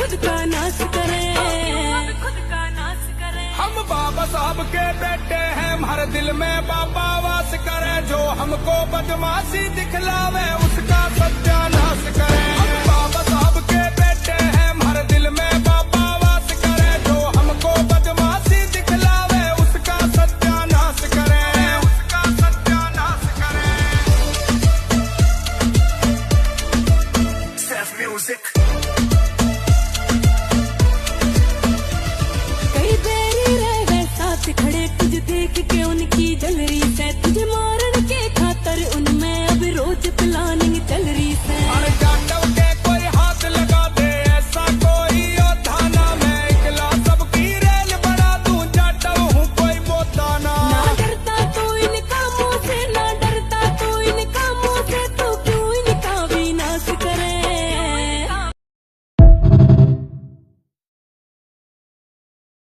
खुद का नाश करें। हम बाबा साहब के बेटे हैं, हर दिल में बाबा वास करे। जो हमको बदमाशी दिखलावे उसका सत्यानाश करे। हम बाबा